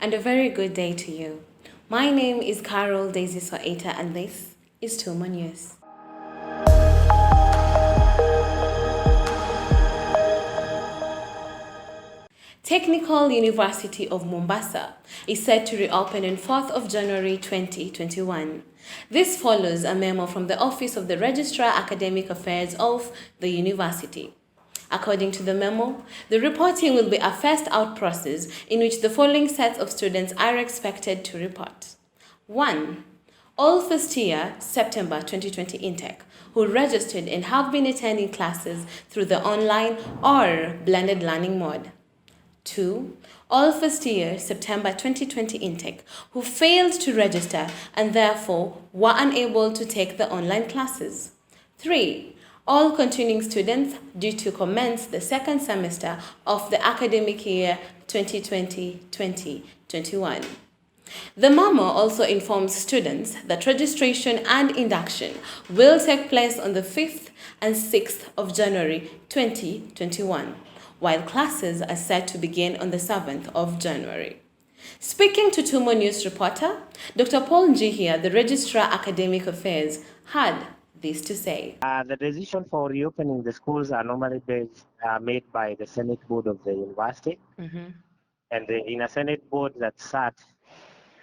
and a very good day to you. My name is Carol Daisy Soita, and this is TUMO News. Technical University of Mombasa is set to reopen on 4th of January 2021. This follows a memo from the Office of the Registrar Academic Affairs of the university. According to the memo, the reporting will be a first-out process in which the following sets of students are expected to report. 1. All first-year September 2020 intake who registered and have been attending classes through the online or blended learning mode. 2. All first-year September 2020 intake who failed to register and therefore were unable to take the online classes. 3. All continuing students due to commence the second semester of the academic year 2020-2021. The memo also informs students that registration and induction will take place on the 5th and 6th of January 2021. While classes are set to begin on the 7th of January. Speaking to TUMO News reporter, Dr. Paul Njihia, the Registrar Academic Affairs, had this to say. The decision for reopening the schools are normally made by the Senate Board of the university. And in a Senate Board that sat,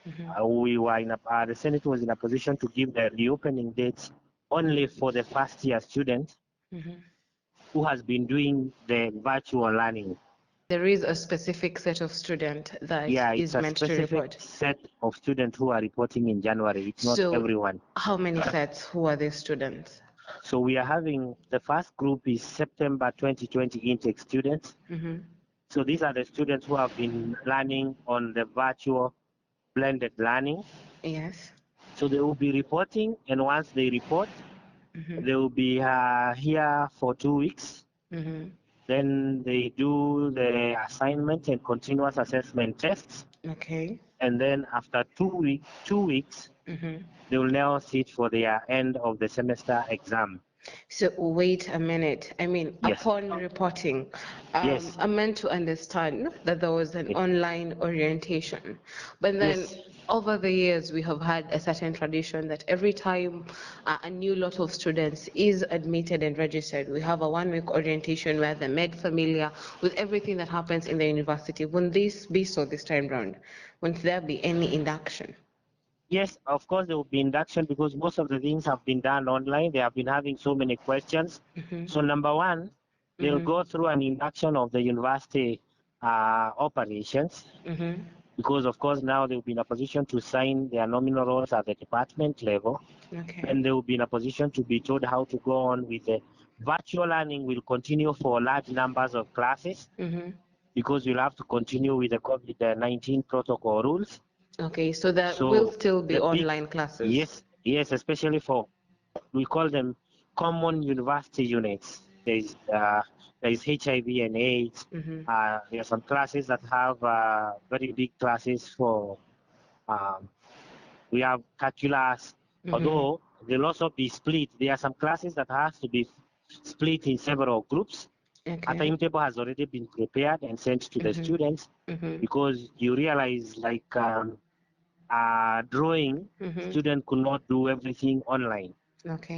the Senate was in a position to give the reopening dates only for the first-year student who has been doing the virtual learning. There is a specific set of students that is meant to report. Set of students who are reporting in January. It's not everyone. How many sets? Who are these students? So we are having the first group is September 2020 intake students. So these are the students who have been learning on the virtual blended learning. Yes. So they will be reporting, and once they report, they will be here for 2 weeks. Then they do the assignment and continuous assessment tests. Okay. And then after 2 weeks, they will now sit for their end of the semester exam. So wait a minute. I mean, upon reporting, I'm meant to understand that there was an online orientation. But then over the years, we have had a certain tradition that every time a new lot of students is admitted and registered, we have a 1-week orientation where they're made familiar with everything that happens in the university. Wouldn't this be so this time round? Won't there be any induction? Yes, of course there will be induction because most of the things have been done online. They have been having so many questions. So number one, they'll go through an induction of the university operations because of course now they'll be in a position to sign their nominal roles at the department level. And they will be in a position to be told how to go on with the virtual learning will continue for large numbers of classes because we'll have to continue with the COVID-19 protocol rules. Okay, so there will still be online classes. Yes, especially for, we call them common university units. There is HIV and AIDS. There are some classes that have very big classes for, we have calculus, although they'll also be split. There are some classes that have to be split in several groups. A timetable has already been prepared and sent to the students because you realize like drawing, students could not do everything online.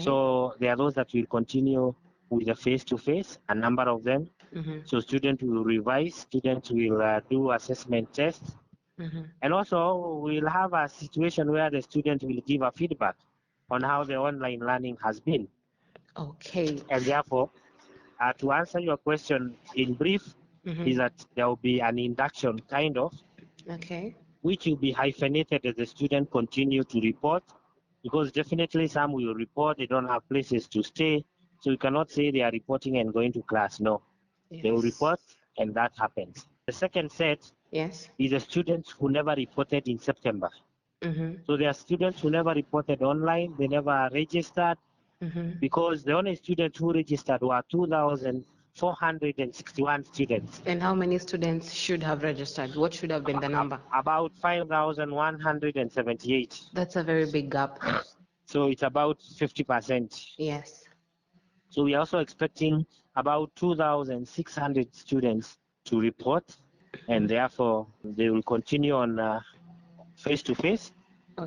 So there are those that will continue with the face-to-face, a number of them. So students will revise, students will do assessment tests. And also we'll have a situation where the student will give a feedback on how the online learning has been. Okay. And therefore, to answer your question in brief, is that there will be an induction kind of, which will be hyphenated as the student continue to report, because definitely some will report, they don't have places to stay, so you cannot say they are reporting and going to class. No, they will report, and that happens. The second set is the students who never reported in September. So there are students who never reported online, they never registered, because the only students who registered were 2,461 students. And how many students should have registered? What should have been the number? About 5,178. That's a very big gap. So it's about 50%. Yes. So we are also expecting about 2,600 students to report. and therefore they will continue on face-to-face,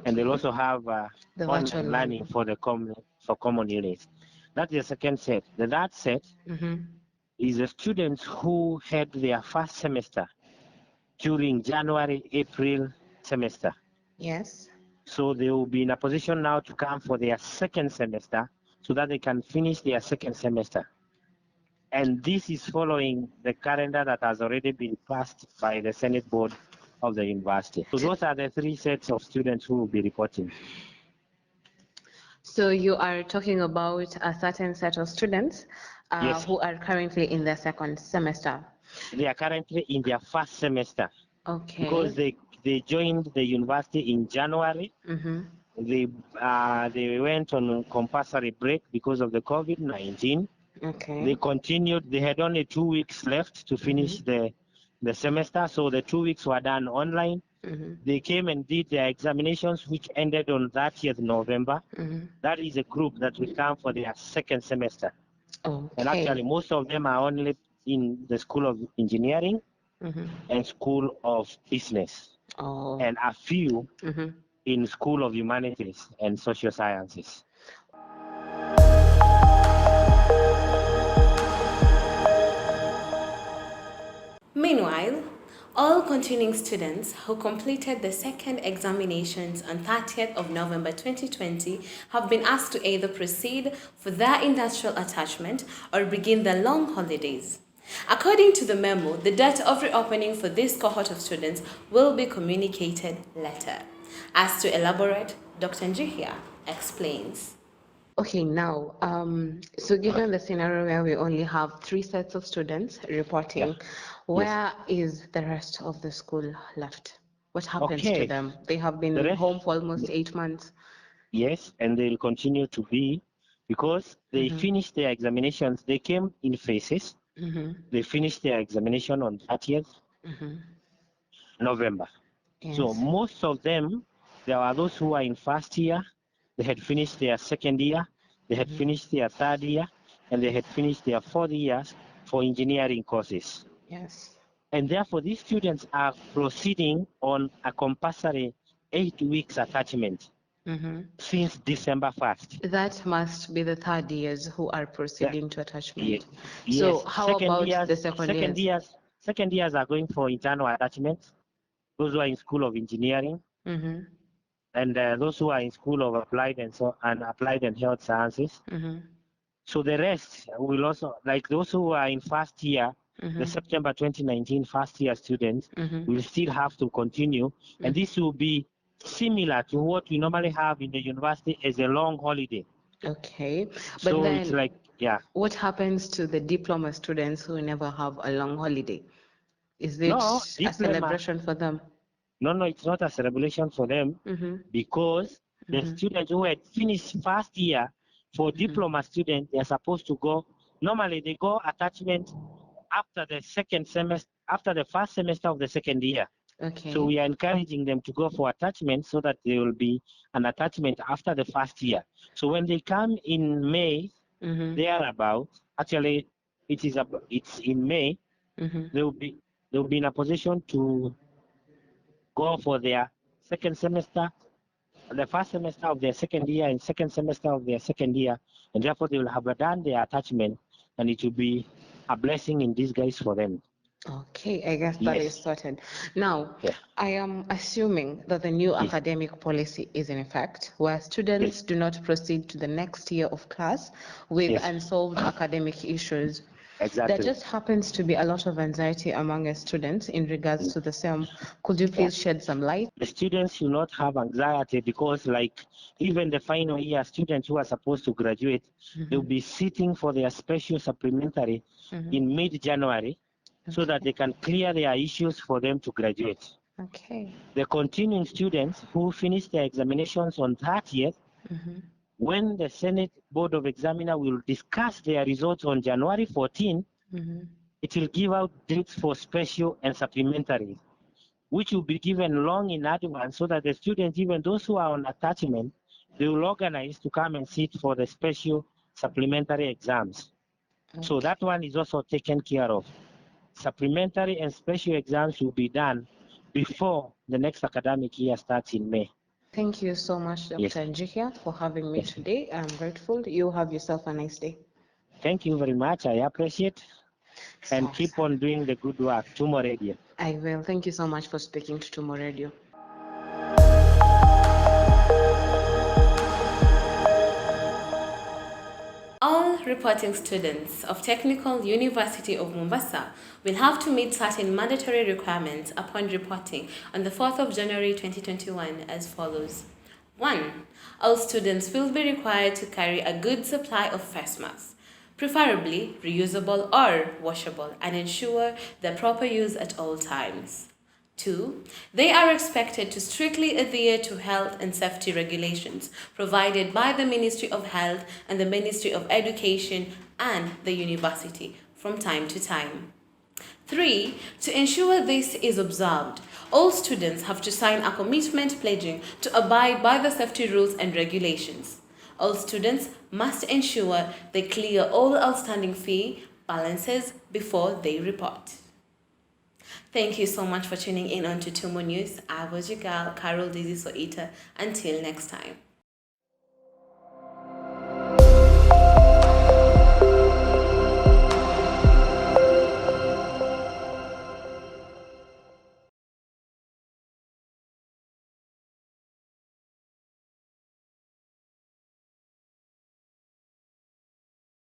and they'll also have The online virtual learning for the common units. That's the second set. The third set is the students who had their first semester during January, April semester. Yes. So they will be in a position now to come for their second semester so that they can finish their second semester. And this is following the calendar that has already been passed by the Senate Board of the university. So those are the three sets of students who will be reporting. So you are talking about a certain set of students Yes. who are currently in their second semester. They are currently in their first semester. Okay. Because they joined the university in January. They went on compulsory break because of the COVID-19. Okay. They continued. They had only 2 weeks left to finish the semester, so the 2 weeks were done online. They came and did their examinations, which ended on 30th November. That is a group that will come for their second semester. Okay. And actually, most of them are only in the School of Engineering and School of Business, and a few in School of Humanities and Social Sciences. Meanwhile, all continuing students who completed the second examinations on 30th of November 2020 have been asked to either proceed for their industrial attachment or begin their long holidays. According to the memo, the date of reopening for this cohort of students will be communicated later. As to elaborate, Dr. Njihia explains. Okay, now, so given the scenario where we only have 3 sets of students reporting, where is the rest of the school left? What happens to them? They have been home for almost 8 months. Yes, and they'll continue to be, because they finished their examinations. They came in phases. They finished their examination on 30th November. Yes. So most of them, there are those who are in first year, they had finished their second year, they had finished their third year, and they had finished their fourth years for engineering courses. Yes. And therefore, these students are proceeding on a compulsory 8 weeks attachment since December 1st. That must be the third years who are proceeding to attachment. Yes. So how about the second years? Second years are going for internal attachment. Those who are in School of Engineering, and those who are in School of Applied and Health Sciences. So the rest will also, like those who are in first year, the September 2019 first year students will still have to continue, and this will be similar to what we normally have in the university as a long holiday. Okay, but so then it's like, what happens to the diploma students who never have a long holiday? Is it a celebration for them? No, it's not a celebration for them, because the students who had finished first year, for diploma students, they're supposed to go, normally they go attachment after the second semester, after the first semester of the second year. Okay. So we are encouraging them to go for attachment so that there will be an attachment after the first year. So when they come in May, they are about, actually it's in May, they will be in a position to go for their second semester, the first semester of their second year and second semester of their second year, and therefore they will have done their attachment, and it will be a blessing in disguise for them. Okay, I guess that is sorted. Now, I am assuming that the new academic policy is in effect, where students do not proceed to the next year of class with unsolved academic issues. Exactly. There just happens to be a lot of anxiety among students in regards to the same. Could you please shed some light? The students should not have anxiety, because like even the final year students who are supposed to graduate, they'll be sitting for their special supplementary in mid-January, so that they can clear their issues for them to graduate. Okay. The continuing students who finish their examinations on 30th, when the Senate Board of Examiner will discuss their results on January 14, it will give out dates for special and supplementary, which will be given long in advance, so that the students, even those who are on attachment, they will organize to come and sit for the special supplementary exams. Okay. So that one is also taken care of. supplementary and special exams will be done before the next academic year starts in May. Thank you so much, Dr. Njihia, for having me today. I'm grateful. You have yourself a nice day. Thank you very much. I appreciate and keep on doing the good work. TUMO Radio. I will. Thank you so much for speaking to TUMO Radio. All reporting students of Technical University of Mombasa will have to meet certain mandatory requirements upon reporting on the 4th of January 2021 as follows. 1. All students will be required to carry a good supply of face masks, preferably reusable or washable, and ensure their proper use at all times. 2. They are expected to strictly adhere to health and safety regulations provided by the Ministry of Health and the Ministry of Education and the university from time to time. 3. To ensure this is observed, all students have to sign a commitment pledging to abide by the safety rules and regulations. All students must ensure they clear all outstanding fee balances before they report. Thank you so much for tuning in on to TUMO News. I was your girl, Carol Soita. Until next time.